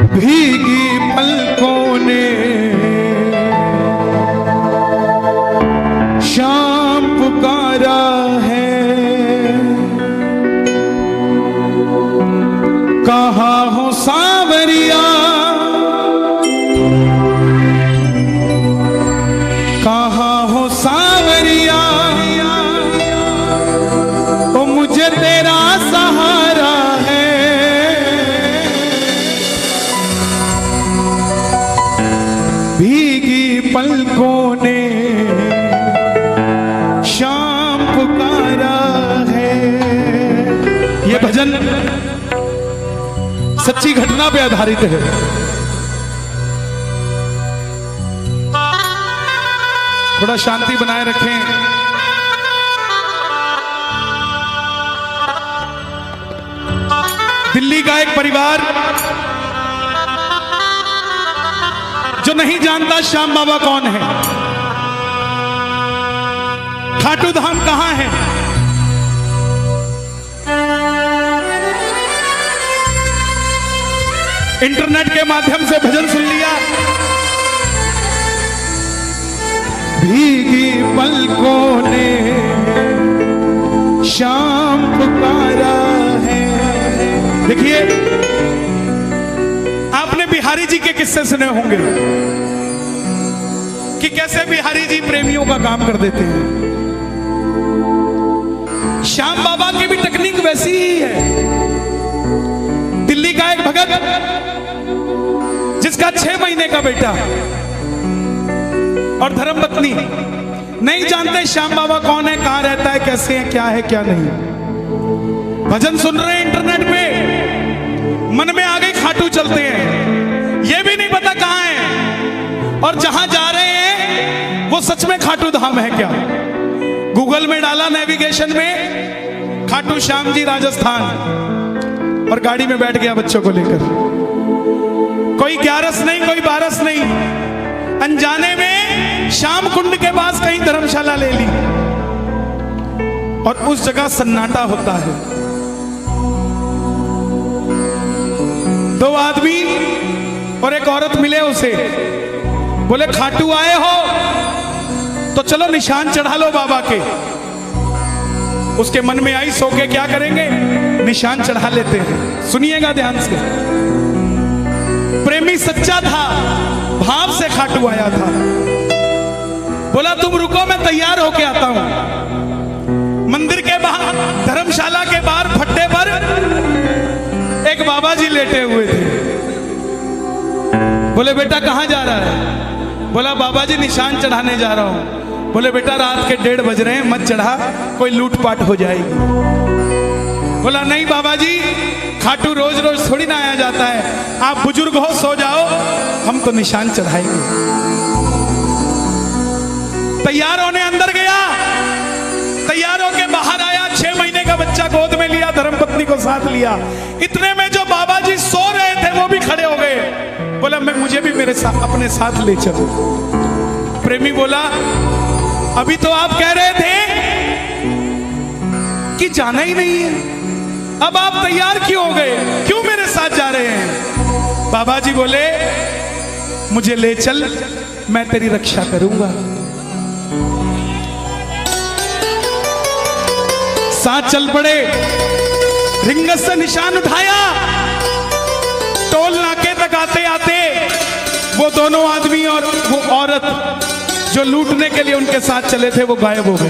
भीगी पलकों ने शाम पुकारा है, कहा हो सांवरिया, कहा हो सांवरिया, ओ मुझे तेरा सहारा है। भीगी पलकों ने शाम पुकारा है। ये भजन सच्ची घटना पे आधारित है। थोड़ा शांति बनाए रखें। दिल्ली का एक परिवार जो नहीं जानता श्याम बाबा कौन है, खाटू धाम कहां है, इंटरनेट के माध्यम से भजन सुन लिया। भीगी पलकों ने शाम पुकारा है। देखिए, आपने बिहारी जी के किस्से सुने होंगे कि कैसे बिहारी जी प्रेमियों का काम कर देते हैं। श्याम बाबा की भी टेक्निक वैसी ही है। दिल्ली का एक भगत जिसका 6 महीने का बेटा और धर्मपत्नी, नहीं जानते श्याम बाबा कौन है, कहां रहता है, कैसे है, क्या नहीं। भजन सुन रहे हैं इंटरनेट पे, मन में आ गई खाटू चलते हैं, ये भी नहीं पता कहां है, और जहां जा रहे हैं वो सच में खाटू धाम है क्या। गूगल में डाला नेविगेशन में खाटू श्याम जी राजस्थान, और गाड़ी में बैठ गया बच्चों को लेकर। कोई 11 नहीं, कोई 12 नहीं, अनजाने में श्याम कुंड के पास कहीं धर्मशाला ले ली, और उस जगह सन्नाटा होता है। 2 आदमी और एक औरत मिले उसे, बोले खाटू आए हो तो चलो निशान चढ़ा लो बाबा के। उसके मन में आई, सो के क्या करेंगे, निशान चढ़ा लेते हैं। सुनिएगा ध्यान से। प्रेमी सच्चा था, भाव से खाटू आया था। बोला तुम रुको, मैं तैयार होके आता हूं। मंदिर के बाहर, धर्मशाला के बाहर फट्टे पर एक बाबा जी लेटे हुए थे। बोले बेटा कहां जा रहा है? बोला बाबा जी निशान चढ़ाने जा रहा हूं। बोले बेटा रात के 1:30 बज रहे हैं, मत चढ़ा, कोई लूटपाट हो जाएगी। बोला नहीं बाबा जी, खाटू रोज रोज थोड़ी ना आया जाता है, आप बुजुर्ग हो, सो जाओ, हम तो निशान चढ़ाएंगे। तैयार होने अंदर गया, तैयार होके बाहर आया, 6 महीने का बच्चा गोद में लिया, धर्मपत्नी को साथ लिया। इतने में जो बाबा जी सो रहे थे वो भी खड़े हो गए। बोला मुझे भी मेरे साथ, अपने साथ ले चलो। प्रेमी बोला अभी तो आप कह रहे थे कि जाना ही नहीं है, अब आप तैयार क्यों हो गए, क्यों मेरे साथ जा रहे हैं? बाबा जी बोले मुझे ले चल, मैं तेरी रक्षा करूंगा। साथ चल पड़े, रिंगत से निशान उठाया। टोल नाके तक आते आते वो दोनों आदमी और वो औरत जो लूटने के लिए उनके साथ चले थे वो गायब हो गए।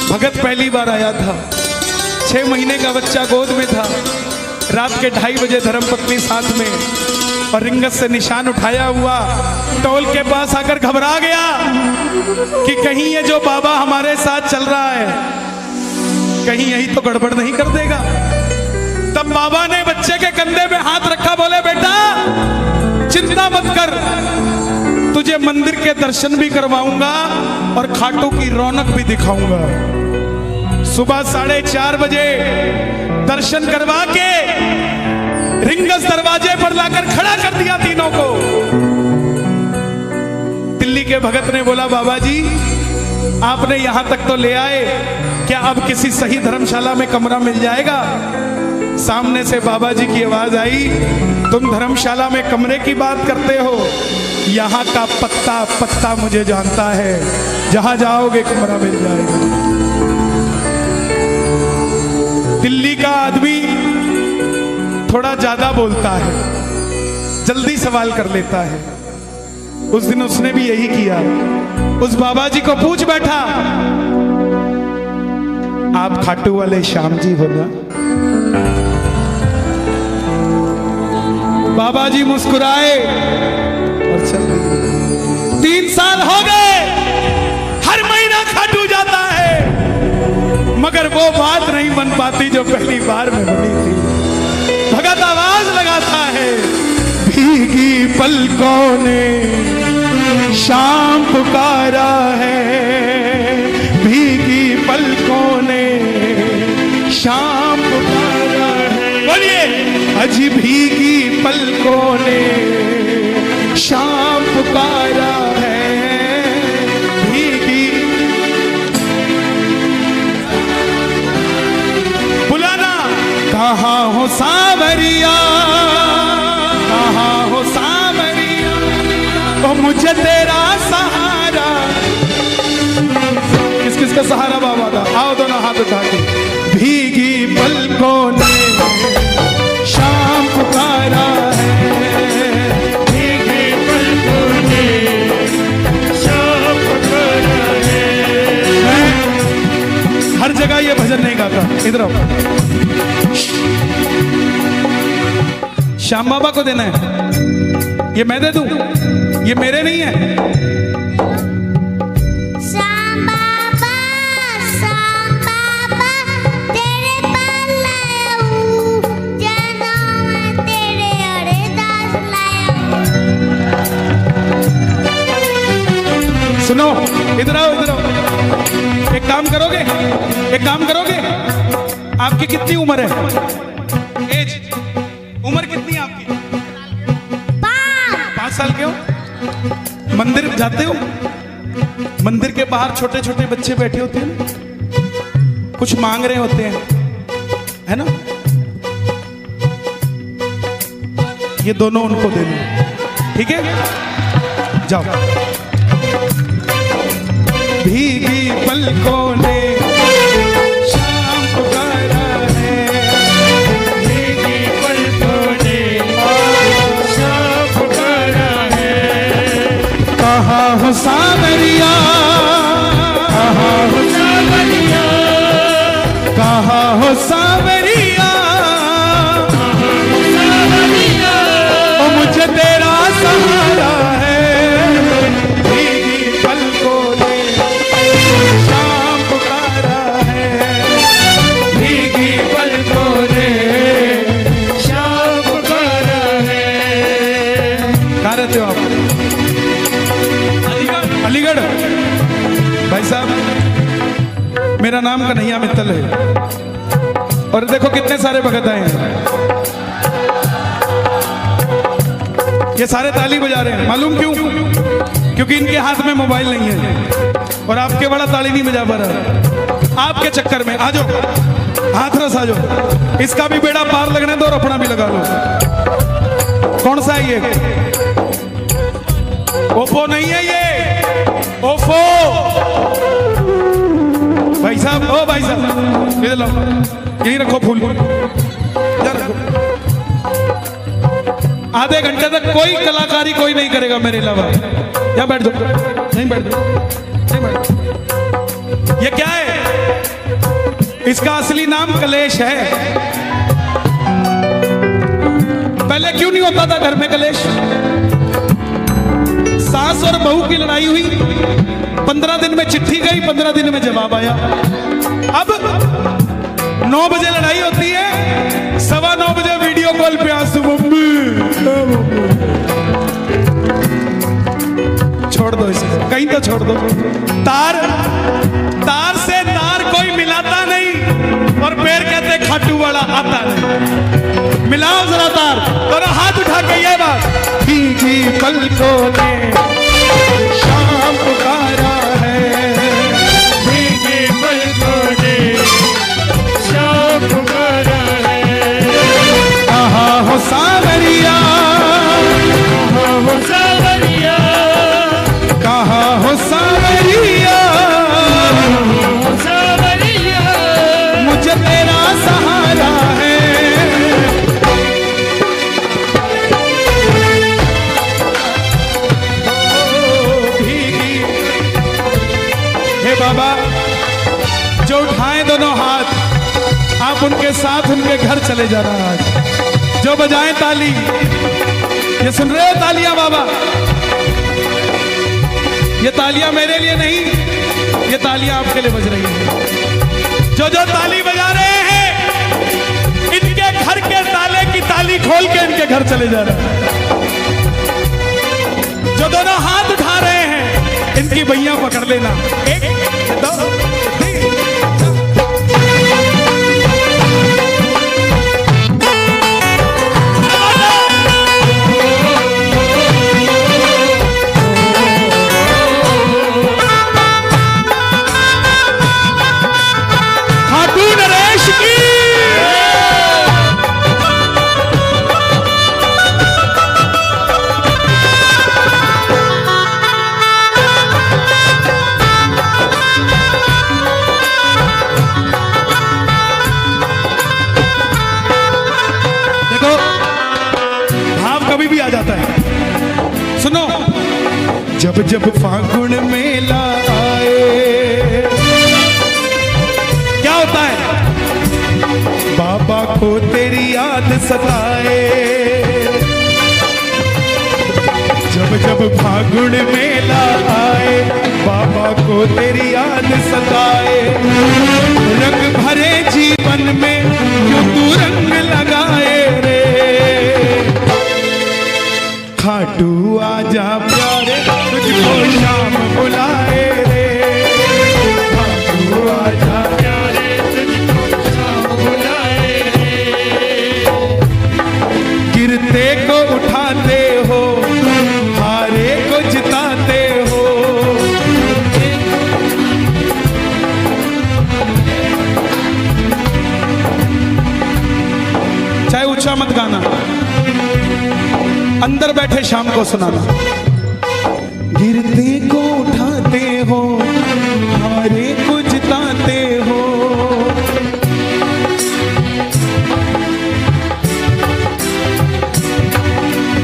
भगत पहली बार आया था, 6 महीने का बच्चा गोद में था, रात के 2:30 बजे धर्मपत्नी साथ में, और रिंगत से निशान उठाया हुआ टोल के पास आकर घबरा गया कि कहीं ये जो बाबा हमारे साथ चल रहा है कहीं यही तो गड़बड़ नहीं कर देगा। तब बाबा ने बच्चे के कंधे पे हाथ रखा, बोले बेटा चिंता मत कर, तुझे मंदिर के दर्शन भी करवाऊंगा और खाटू की रौनक भी दिखाऊंगा। सुबह 4:30 बजे दर्शन करवा के रिंगस दरवाजे पर लाकर खड़ा कर दिया तीनों को। दिल्ली के भगत ने बोला बाबा जी आपने यहां तक तो ले आए, क्या अब किसी सही धर्मशाला में कमरा मिल जाएगा? सामने से बाबा जी की आवाज आई, तुम धर्मशाला में कमरे की बात करते हो, यहाँ का पत्ता पत्ता मुझे जानता है, जहां जाओगे कमरा मिल जाएगा। दिल्ली का आदमी थोड़ा ज्यादा बोलता है, जल्दी सवाल कर लेता है। उस दिन उसने भी यही किया, उस बाबा जी को पूछ बैठा, आप खाटू वाले श्याम जी हो ना? बाबा जी मुस्कुराए और चल दिए। 3 साल हो गए, हर महीना खाटू जाता है, मगर वो बात नहीं बन पाती जो पहली बार में बनी थी। भगत आवाज लगाता है, भीगी पलकों ने शाम पुकारा है, भीगी पलकों ने शाम पुकारा है। बोलिए, अजी भीगी पलकों ने शाम पुकारा है, भीगी। बुलाना, कहाँ हो सांवरिया, कहाँ हो सांवरिया, ओ मुझे तेरा सहारा। किस किस का सहारा बाबा था? आओ दोनों हाथ उठा के। भीगी पलकों ने शाम पुकारा है, भीगी पलकों ने शाम पुकारा है। हर जगह ये भजन नहीं गाता, इधर आओ। श्याम बाबा को देना है, ये मैं दे दूं, ये मेरे नहीं है। सुनो, इधर आओ, इधर आओ। एक काम करोगे, एक काम करोगे, आपकी कितनी उम्र है? एज, उम्र कितनी है आपकी? 5 साल के हो? मंदिर जाते हो? मंदिर के बाहर छोटे छोटे बच्चे बैठे होते हैं, कुछ मांग रहे होते हैं, है ना? ये दोनों उनको देना, ठीक है? जाओ। भीगी पलकों ने शाम पुकारा है, भीगी पलकों ने शाम पुकारा है। कहाँ हो सांवरिया, कहाँ हो सांवरिया, कहाँ हो सांवरिया, ओ मुझे तेरा सहारा है, भीगी पलकों ने शाम पुकारा है, भीगी पलकों ने शाम पुकारा है। कहाँ रहते हो आप? अलीगढ़। भाई साहब, मेरा नाम कन्हैया मित्तल है, और देखो कितने सारे भगत आए हैं। ये सारे ताली बजा रहे हैं, मालूम क्यों? क्योंकि इनके हाथ में मोबाइल नहीं है, और आपके बड़ा ताली नहीं बजा पा रहा। आपके चक्कर में आ जाओ, हाथरस आ जाओ, इसका भी बेड़ा पार लगने दो और अपना भी लगा लो। कौन सा है ये? ओप्पो नहीं है ये, ओप्पो। भाई साहब, ओ भाई साहब, इधर लाओ, यही रखो फूल, इधर रखो। आधे घंटे तक कोई कलाकारी कोई नहीं करेगा मेरे अलावा। यहाँ बैठ जाओ, नहीं बैठ जाओ, नहीं बैठ जाओ। ये क्या है? इसका असली नाम कलेश है। पहले क्यों नहीं होता था घर में कलेश? सास और बहू की लड़ाई हुई, 15 दिन में चिट्ठी गई, 15 दिन में जवाब आया। अब 9 बजे लड़ाई होती है, 9:15 बजे वीडियो कॉल पे आंसू, मम्मी छोड़ दो इसे, कहीं तो छोड़ दो। तार से तार कोई मिलाता नहीं, और पैर कहते खाटू वाला आता नहीं। मिलाओ जरा तार, और हाथ उठा के ये बात, भीगी पलकों ने शाम पुकारा है, भीगी पलकों ने शाम पुकारा है। आप उनके साथ उनके घर चले जाना। आज जो बजाएं ताली, ये सुन रहे हो तालियां बाबा? ये तालियां मेरे लिए नहीं, ये तालियां आपके लिए बज रही हैं। जो जो ताली बजा रहे हैं, इनके घर के ताले की ताली खोल के इनके घर चले जा रहे हैं। जो दोनों हाथ उठा रहे हैं, इनकी भैया पकड़ लेना। 1 2 3। सुनो, जब जब फागुन मेला आए, क्या होता है? बाबा को तेरी याद सताए। जब जब फागुन मेला आए, बाबा को तेरी याद सताए। रंग भरे जीवन में क्यों तू रंग लगाए रे? खाटू आजा प्यारे, तुझको शाम बुलाए रे। खाटू आजा प्यारे, तुझको शाम बुलाए रे। गिरते को उठाते हो, हारे को जिताते हो। चाहे ऊंचा मत गाना, अंदर बैठे शाम को सुनाना। गिरते को उठाते हो, हारे को जिताते हो।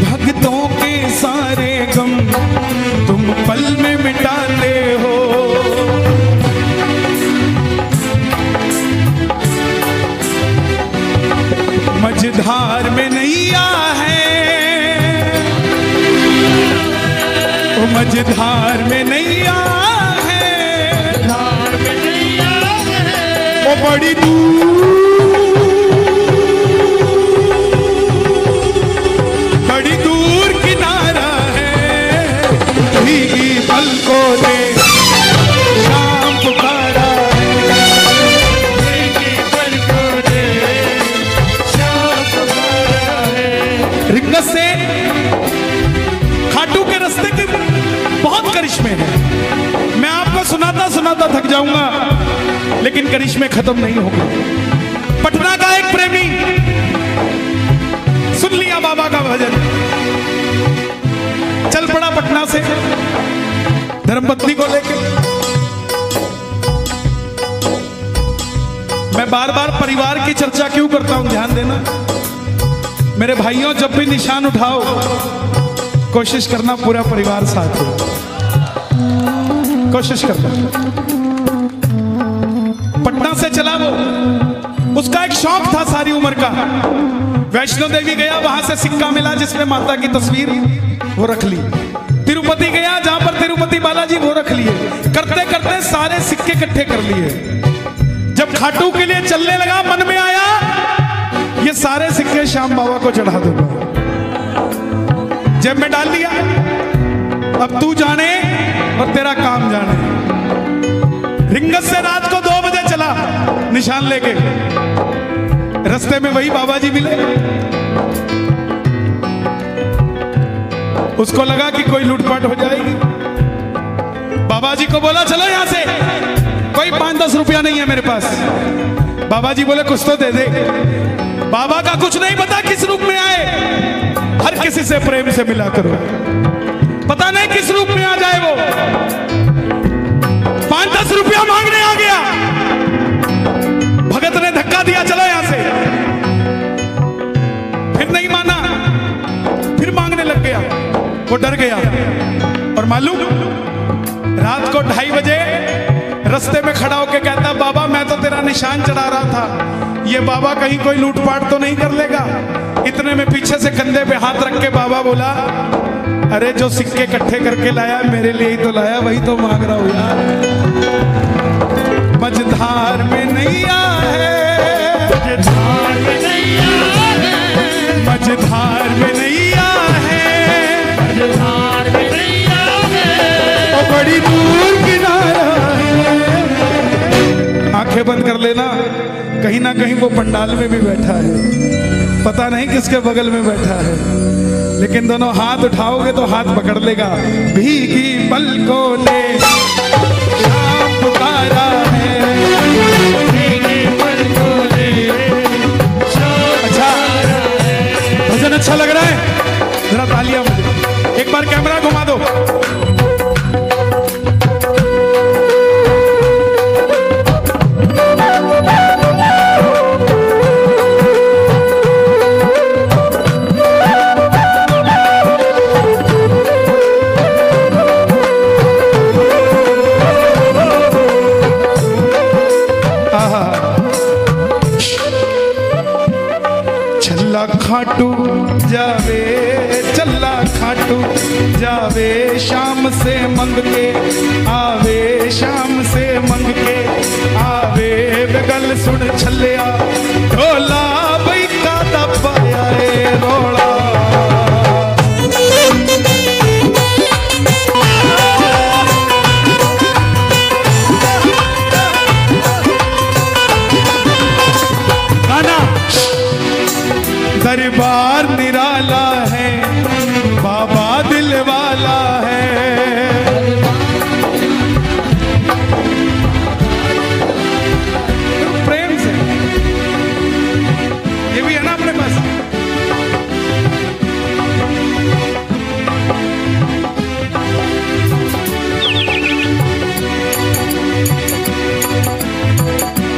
भक्तों के सारे गम तुम पल में मिटाते हो। मझधार में नैया है, ओ मझधार में नैया है। धार में नैया है, ओ बड़ी दूर किनारा है। भीगी पलकों ने शाम पुकारा है। भीगी पलकों ने शाम पुकारा है। रिंगस से खाटू के रास्ते के बहुत करिश्मे हैं। मैं आपको सुनाता सुनाता थक जाऊंगा, लेकिन करिश्मे खत्म नहीं होंगे। पटना का एक प्रेमी सुन लिया बाबा का भजन, चल पड़ा पटना से धर्मपत्नी को लेके। मैं बार बार परिवार की चर्चा क्यों करता हूं, ध्यान देना मेरे भाइयों। जब भी निशान उठाओ, कोशिश करना पूरा परिवार साथ हो, कोशिश करना। पटना से चला वो, उसका एक शौक था सारी उम्र का। वैष्णो देवी गया, वहां से सिक्का मिला जिसमें माता की तस्वीर, वो रख ली। तिरुपति गया, जहां पर तिरुपति बालाजी, वो रख लिए। करते करते सारे सिक्के इकट्ठे कर लिए। जब खाटू के लिए चलने लगा, मन में आया ये सारे सिक्के श्याम बाबा को चढ़ा दूंगा। जेब में डाल लिया। अब तू जाने और तेरा काम जाने। रिंगत से रात को 2 बजे चला निशान लेके। रास्ते में वही बाबा जी मिले। उसको लगा कि कोई लूटपाट हो जाएगी। बाबा जी को बोला चलो यहां से, कोई 5-10 रुपया नहीं है मेरे पास। बाबा जी बोले कुछ तो दे दे। बाबा का कुछ नहीं पता किस रूप में आए। हर किसी से प्रेम से मिला करो, पता नहीं किस रूप में आ जाए वो। 5-10 रुपया मांगने आ गया। भगत ने धक्का दिया, चलो यहां से। फिर नहीं माना, फिर मांगने लग गया। वो डर गया। और मालूम, रात को 2:30 बजे रास्ते में खड़ा होके कहता, बाबा मैं तो तेरा निशान चढ़ा रहा था, ये बाबा कहीं कोई लूटपाट तो नहीं कर लेगा। इतने में पीछे से कंधे पे हाथ रख के बाबा बोला, अरे जो सिक्के इकट्ठे करके लाया मेरे लिए ही तो लाया, वही तो मांग रहा हूं यार। मझधार में नैया है, मझधार में नैया है, मझधार में नैया है, मझधार में नैया है, और बड़ी दूर किनारा है। आंखें बंद कर लेना, कहीं ना कहीं वो पंडाल में भी बैठा है, पता नहीं किसके बगल में बैठा है, लेकिन दोनों हाथ उठाओगे तो हाथ पकड़ लेगा। भीगी पलकों ने शाम पुकारा है, भीगी पलकों ने शाम पुकारा है। भजन अच्छा लग रहा है, जरा तालियां बजाओ। एक बार कैमरा घुमा दो। खाटू जावे चल्ला खाटू जावे, शाम से मंग के आवे, शाम से मंग के आवे, बगल सुन छलिया ढोला बई का दबाया है रोड़ा। दरबार निराला है, बाबा दिल वाला है। प्रेम से ये भी है ना अपने पास।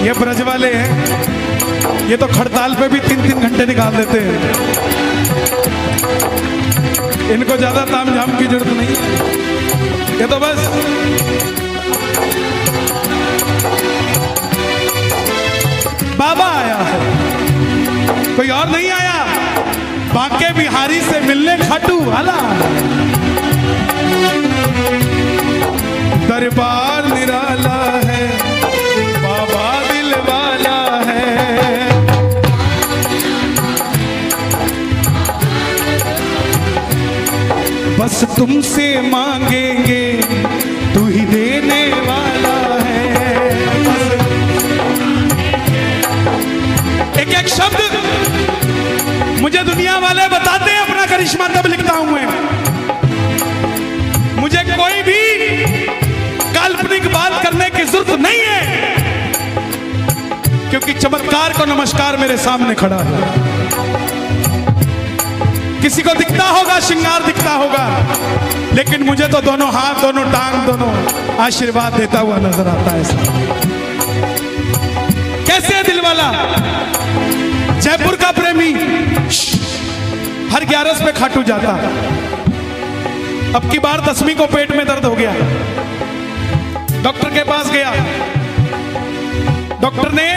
ये ब्रज वाले हैं, ये तो खड़ताल पे भी 3-3 घंटे निकाल देते हैं, इनको ज्यादा तामझाम की जरूरत नहीं, ये तो बस बाबा आया है, कोई और नहीं आया। बांके बिहारी से मिलने खाटू वाला, दरबार निराला है, बाबा दिल वाला है। बस तुमसे मांगेंगे तू ही देने वाला है। एक एक शब्द मुझे दुनिया वाले बताते हैं, अपना करिश्मा तब लिखता हूं मैं। मुझे कोई भी काल्पनिक बात करने की जरूरत नहीं है, क्योंकि चमत्कार को नमस्कार मेरे सामने खड़ा है। किसी को दिखता होगा, श्रृंगार दिखता होगा, लेकिन मुझे तो दोनों हाथ, दोनों टांग, दोनों आशीर्वाद देता हुआ नजर आता है। कैसे है दिल वाला? जयपुर का प्रेमी हर 11 पे खाटू जाता। अब की बार 10वीं को पेट में दर्द हो गया, डॉक्टर के पास गया, डॉक्टर ने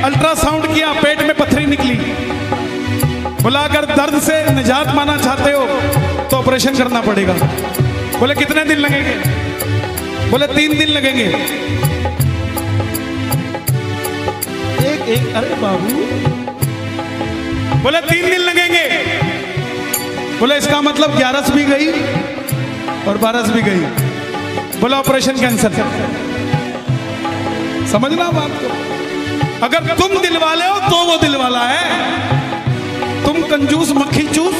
अल्ट्रासाउंड किया, पेट में पत्थरी निकली। बोला अगर दर्द से निजात पाना चाहते हो तो ऑपरेशन करना पड़ेगा। बोले कितने दिन लगेंगे? बोले 3 दिन लगेंगे। एक अरे बाबू, बोले 3 दिन लगेंगे। बोले इसका मतलब 11 भी गई और 12 भी गई। बोला ऑपरेशन कैंसिल। समझना बात को, अगर तुम दिल वाले हो तो वो दिल वाला है, तुम कंजूस मक्खी चूस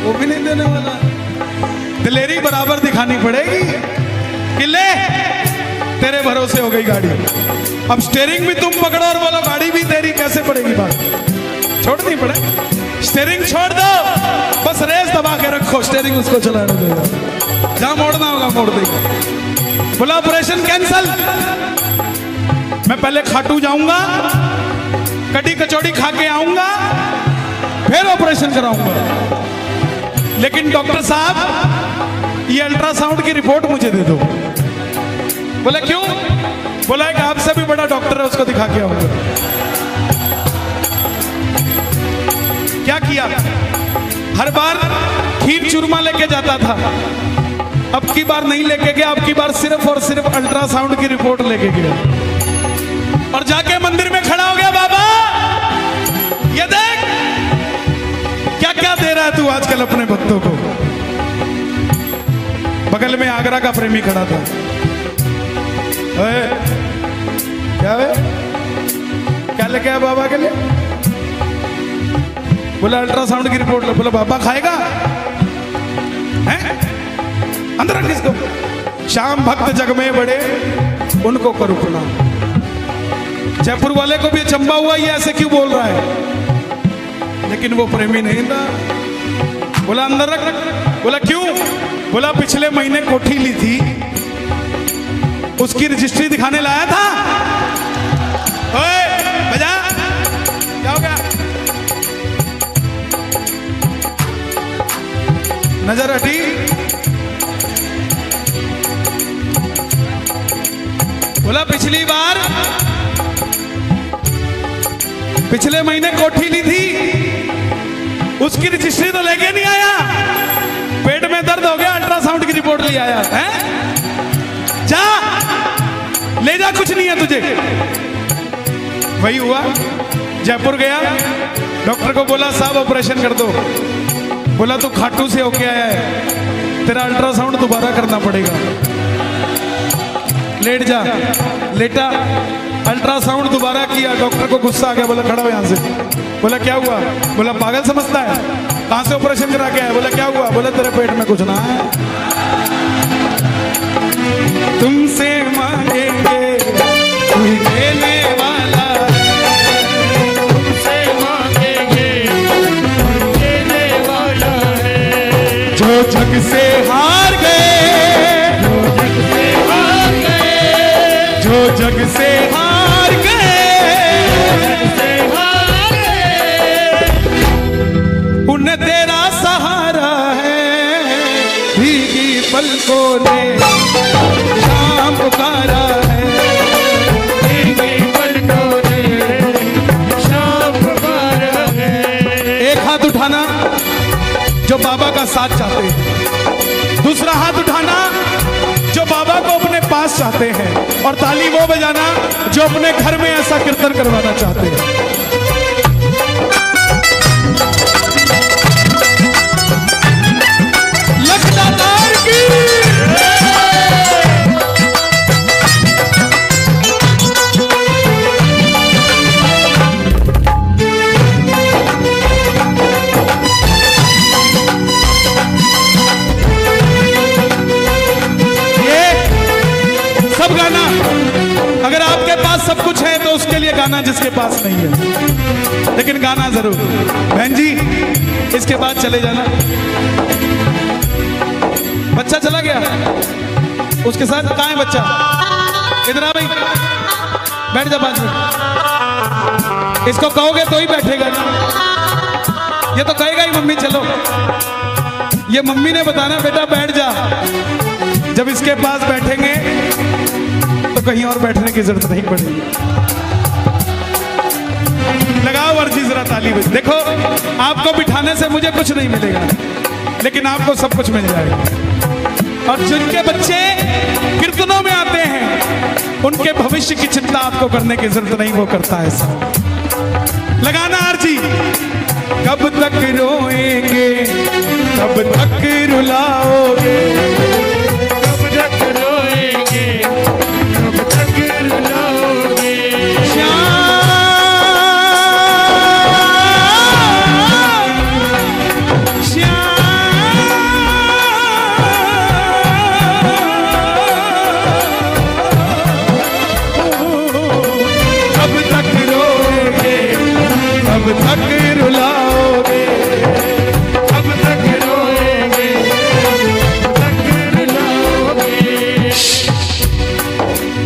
वो भी नहीं देने वाला। दिलेरी बराबर दिखानी पड़ेगी कि ले तेरे भरोसे हो गई गाड़ी। अब स्टीयरिंग भी तुम पकड़ो और बोलो गाड़ी भी तेरी, कैसे पड़ेगी बात? छोड़नी पड़े, स्टीयरिंग छोड़ दो, बस रेस दबा के रखो, स्टीयरिंग उसको चलाने देगा, जहां मोड़ना होगा मोड़ देगा। बोला ऑपरेशन कैंसिल। मैं पहले खाटू जाऊंगा, कड़ी कचौड़ी खा के आऊंगा, फिर ऑपरेशन कराऊंगा। लेकिन डॉक्टर साहब ये अल्ट्रासाउंड की रिपोर्ट मुझे दे दो। बोला क्यों? बोला एक आपसे भी बड़ा डॉक्टर है, उसको दिखा के आऊंगा। क्या किया? हर बार खीर चूरमा लेके जाता था, अब की बार नहीं लेके गया, अब की बार सिर्फ और सिर्फ अल्ट्रासाउंड की रिपोर्ट लेके गया और जाके मंदिर में खड़ा हो गया। बाबा ये देख क्या क्या दे रहा है तू आजकल अपने भक्तों को। बगल में आगरा का प्रेमी खड़ा था। क्या है? क्या लेके आया बाबा के लिए? बोला अल्ट्रासाउंड की रिपोर्ट लो। बोला बाबा खाएगा? हैं? अंदर रख इसको। शाम भक्त जग में बड़े उनको करो प्रणाम। जयपुर वाले को भी अचंभा हुआ, ये ऐसे क्यों बोल रहा है, लेकिन वो प्रेमी नहीं था। बोला अंदर रख। बोला क्यों? बोला पिछले महीने कोठी ली थी, उसकी रजिस्ट्री दिखाने लाया था। ओए बजा, क्या हो गया? नजर हटी। बोला पिछली बार पिछले महीने कोठी ली थी, उसकी रजिस्ट्री तो लेके नहीं आया, पेट में दर्द हो गया, अल्ट्रासाउंड की रिपोर्ट ले आया है। जा ले जा, कुछ नहीं है तुझे। वही हुआ, जयपुर गया, डॉक्टर को बोला साहब ऑपरेशन कर दो। बोला तू खाटू से होके आया है, तेरा अल्ट्रासाउंड दोबारा करना पड़ेगा। लेट जा। लेटा, अल्ट्रासाउंड दोबारा किया, डॉक्टर को गुस्सा आ गया, बोला खड़ा हो यहां से। बोला क्या हुआ? बोला पागल समझता है, कहां से ऑपरेशन करा के आया? बोला क्या हुआ? बोला तेरे पेट में कुछ ना है, तुमसे मांगेंगे कोई देने वाला, तुमसे मांगेंगे कोई देने वाला है। जो जग से हार गए, जो जग से हार गए, जो जग से हार गए, जग से हार गए, उन्हें तेरा सहारा है। भीगी पलकों ने शाम पुकारा है, भीगी पलकों ने शाम पुकारा है। एक हाथ उठाना जो बाबा का साथ चाहते हैं, दूसरा हाथ उठाना जो बाबा को अपने पास चाहते हैं, और ताली वो बजाना जो अपने घर में ऐसा कीर्तन करवाना चाहते हैं। लखदातार की सब गाना, अगर आपके पास सब कुछ है तो उसके लिए गाना जिसके पास नहीं है, लेकिन गाना जरूर। बहन जी इसके बाद चले जाना। बच्चा चला गया, उसके साथ कहाँ है बच्चा? इधर आ भाई, बैठ जा 5 मिनट। इसको कहोगे तो ही बैठेगा ना, ये तो कहेगा ही मम्मी चलो। ये मम्मी ने बताना बेटा बैठ जा। जब इसके पास बैठेंगे तो कहीं और बैठने की जरूरत नहीं पड़ेगी। लगाओ अर्जी जरा ताली बज। देखो आपको बिठाने से मुझे कुछ नहीं मिलेगा, लेकिन आपको सब कुछ मिल जाएगा। और जिनके बच्चे कीर्तनों में आते हैं उनके भविष्य की चिंता आपको करने की जरूरत नहीं, वो करता है सब। लगाना अर्जी। कब तक रोएंगे, कब तक रुलाओगे, कब तक रोएंगे, कब तक रुलाओगे। कब तक रोएंगे, कब तक रुलाओगे, कब तक रोएंगे, कब तक रुलाओगे।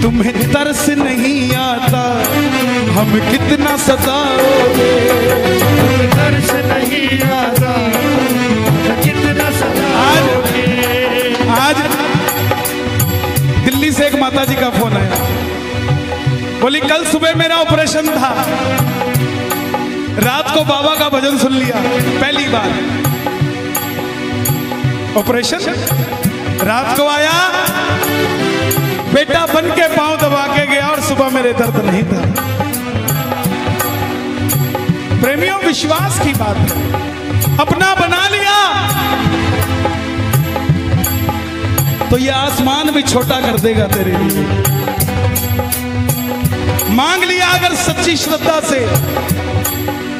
तुम्हें तरस नहीं आता हम कितना सताओगे, तुम्हें तरस नहीं आता कितना सताओगे। आज दिल्ली से एक माता जी का था, रात को बाबा का भजन सुन लिया पहली बार। ऑपरेशन रात को आया, बेटा बन के पांव दबा के गया और सुबह मेरे दर्द नहीं था। प्रेमियों, विश्वास की बात है, अपना बना लिया तो ये आसमान भी छोटा कर देगा तेरे लिए। मांग लिया अगर सच्ची श्रद्धा से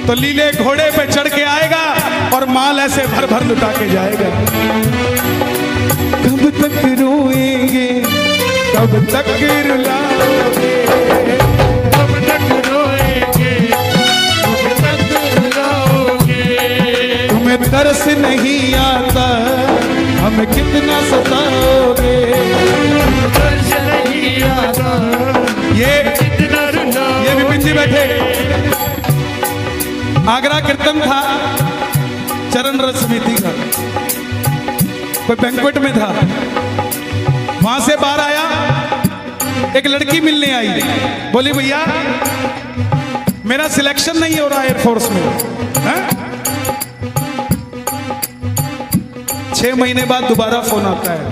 तो लीले घोड़े पे चढ़ के आएगा और माल ऐसे भर भर लुटा के जाएगा। कब तक रोएंगे, कब तक रुलाओगे, कब तक रोएंगे, कब तक रुलाओगे। तुम्हें तरस नहीं आता, हमें कितना सताओगे। तरस नहीं आता, ये कितना रुलाओगे। ये विपिन जी बैठे, आगरा कीर्तन था चरण रस समिति का, कोई बैंक्वेट में था, वहां से बाहर आया, एक लड़की मिलने आई, बोली भैया मेरा सिलेक्शन नहीं हो रहा एयरफोर्स में है? 6 महीने बाद दोबारा फोन आता है,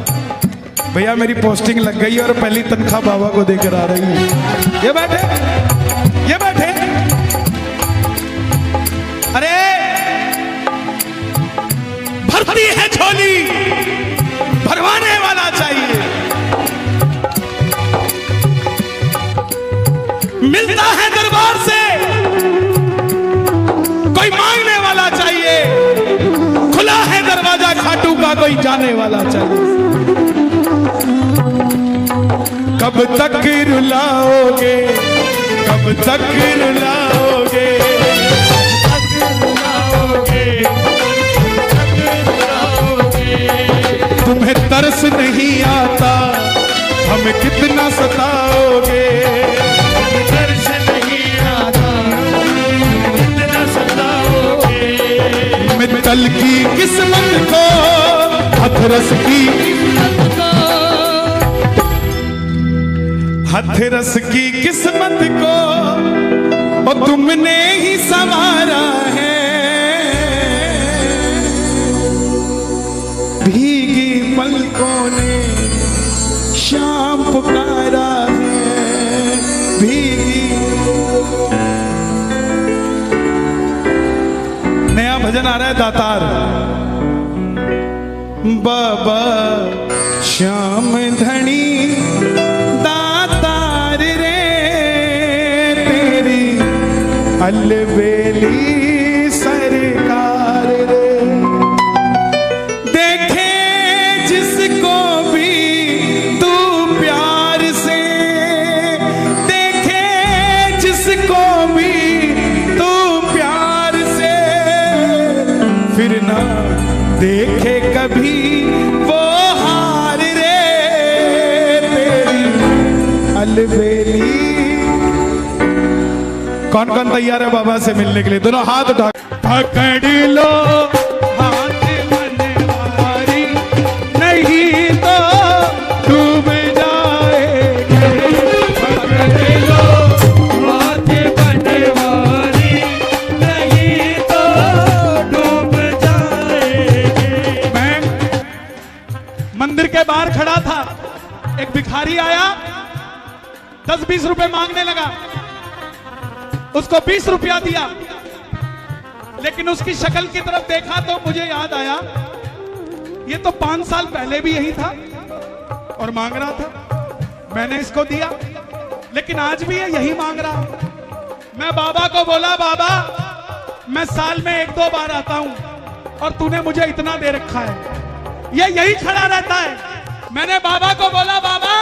भैया मेरी पोस्टिंग लग गई और पहली तनख्वाह बाबा को देकर आ रही है। ये बैठे, ये बैठे, अरे भरती है झोली, भरवाने वाला चाहिए। मिलता है दरबार से, कोई मांगने वाला चाहिए। खुला है दरवाजा खाटू का, कोई जाने वाला चाहिए। कब तक रुलाओगे, कब तक रुलाओगे, तुम्हें तरस नहीं आता, हमें कितना सताओगे। तरस नहीं आता, कितना सताओगे। मित्तल की किस्मत को, हथरस की हथरस की किस्मत को और तुमने ही संवारा है। भीगी पलकों ने शाम पुकारा है, भीगी। नया भजन आ रहा है दातार, बाबा श्याम धनी दातार रे, तेरी अलबेली सरकार रे। देखे जिसको भी तू प्यार से, देखे जिसको भी तू प्यार से, फिर ना देखे कभी वो हार रे, तेरी अलबेली। कौन कौन तैयार है बाबा से मिलने के लिए? दोनों हाथ उठा, पकड़ लो हाथ मनवारी, नहीं तो डूब जाएंगे। पकड़ लो हाथ बनवारी, नहीं तो डूब जाएंगे। मैं मंदिर के बाहर खड़ा था, एक भिखारी आया, 10-20 रुपए मांगने लगा, उसको 20 रुपया दिया, लेकिन उसकी शक्ल की तरफ देखा तो मुझे याद आया ये तो 5 साल पहले भी यही था और मांग रहा था। मैंने इसको दिया, लेकिन आज भी ये यही मांग रहा। मैं बाबा को बोला, बाबा मैं साल में 1-2 बार आता हूं और तूने मुझे इतना दे रखा है, ये यही खड़ा रहता है। मैंने बाबा को बोला, बाबा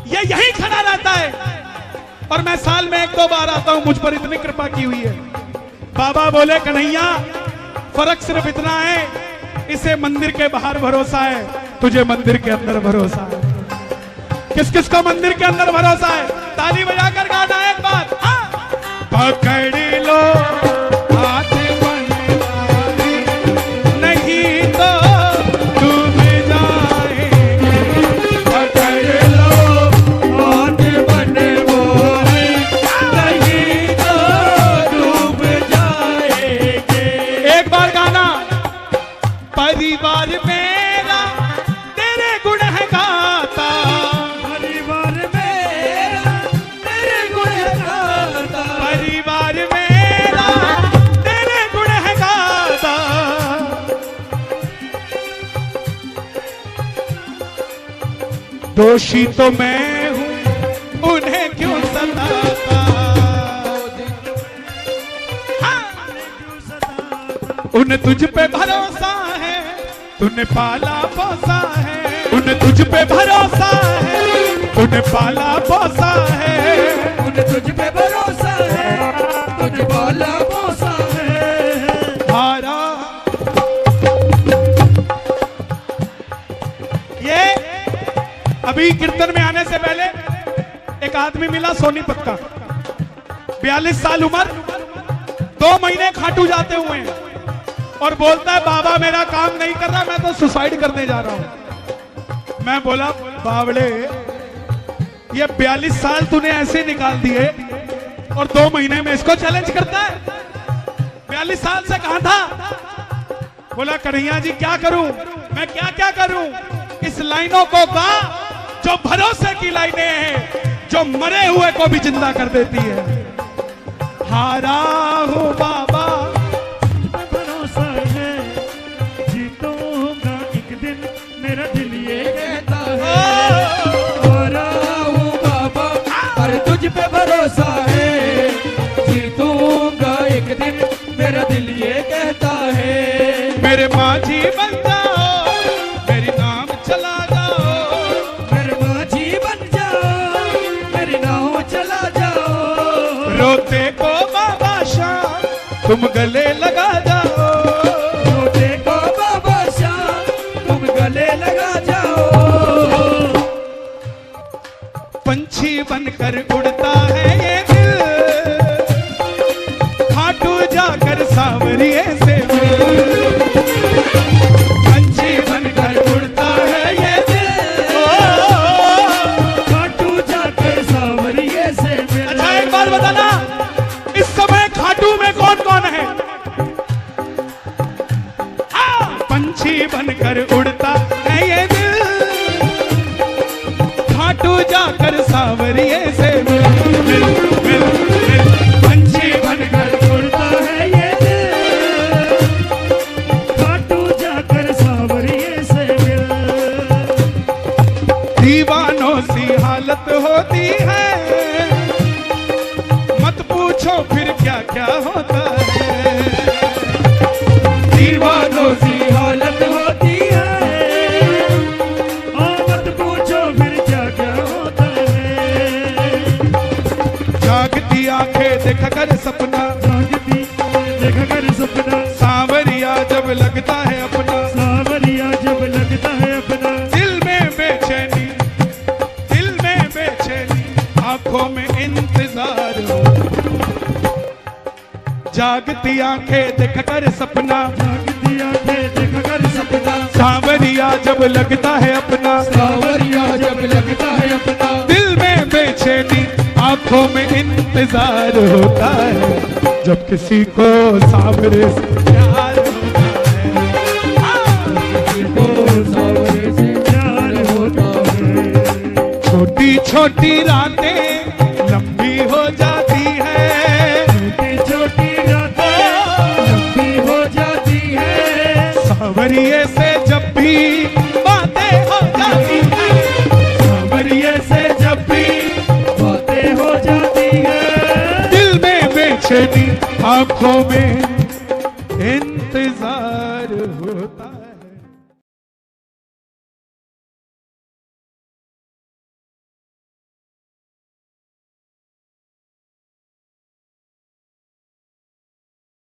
ये यही खड़ा रहता है और मैं साल में 1-2 बार आता हूं, मुझ पर इतनी कृपा की हुई है। बाबा बोले, कन्हैया फर्क सिर्फ इतना है, इसे मंदिर के बाहर भरोसा है, तुझे मंदिर के अंदर भरोसा है। किस किस को मंदिर के अंदर भरोसा है? ताली बजाकर गाना एक बार। पकड़ लो हाथ बनवारी, नहीं तो डूब जाएंगे। पकड़ लो हाथ बनवारी, दोषी तो मैं हूं, उन्हें क्यों सताता। हाँ। उन्हें तुझ पे भरोसा है, तूने पाला पोसा है। उन्हें तुझ पे भरोसा है, तूने पाला पोसा है। उन्हें तुझ पे भरोसा है, तुझे पाला पोसा है। हारा ये अभी कीर्तन में आने से पहले एक आदमी मिला सोनीपत का, 42 साल उम्र, 2 महीने खाटू जाते हुए हैं और बोलता है बाबा मेरा काम नहीं कर रहा, मैं तो सुसाइड करने जा रहा हूं। मैं बोला बावड़े ये 42 साल तूने ऐसे निकाल दिए और 2 महीने में इसको चैलेंज करता है। 42 साल से कहां था? बोला कन्हैया जी क्या करूं, मैं क्या क्या करूं। इस लाइनों को गा जो भरोसे की लाइनें हैं, जो मरे हुए को भी जिंदा कर देती है। हारा हूं बाबा, भरोसा है, जीतूंगा एक दिन, मेरा दिल ये कहता है। हारा हूँ बाबा, पर तुझ पे भरोसा है, जीतूंगा एक दिन, मेरा दिल ये कहता है। मेरे माझी बन जाओ, मेरी नाम चला जाओ। मेरे माझी बन जाओ, मेरी नाव चला जाओ। रोते को बाबा शाह तुम गले लगा जाओ। रोते को बाबा शाह तुम गले लगा जाओ। पंछी बनकर उड़ता है ये दिल, खाटू जाकर सांवरिये से मिल। पंछी बनकर उड़ता है ये दिल, खाटू जाकर सांवरिये से मिल। अच्छा एक बार बताना, इस समय खाटू में कौन कौन है? हाँ, पंछी बनकर उड़ता है ये दिल, खाटू जाकर सांवरिये से मिल। मिल मिल मिल, पंछी बनकर उड़ता है ये दिल, खाटू जाकर सांवरिये से मिल। दीवानों सी हालत होती है, मत पूछो फिर क्या क्या होता है। दीवानों सी हालत होती है, मत पूछो फिर क्या क्या होता है। जागती आंखें देखा कर सपना, जागती देखा कर सपना, सांवरिया जब लगता है अपना। सांवरिया जब लगता है अपना। दिल में बेचैनी, दिल में बेचैनी, आंखों में इंतजार हो। जागती आंखें देख कर सपना, जागती आंखें देखा कर सपना, सांवरिया जब लगता है अपना। सांवरिया जब लगता है अपना। दिल में बेचैनी, आंखों में इंतजार होता है, जब किसी को सांवरे से प्यार होता है। ओ सांवरे से प्यार होता है। छोटी छोटी रातें लंबी हो जाती है, छोटी छोटी रातें लंबी हो जाती है। सांवरिये से जब भी बातें हो जाती है। सांवरिये से जब भी बातें हो जाती है। दिल में बेचैनी, आंखों में इंतजार होता है।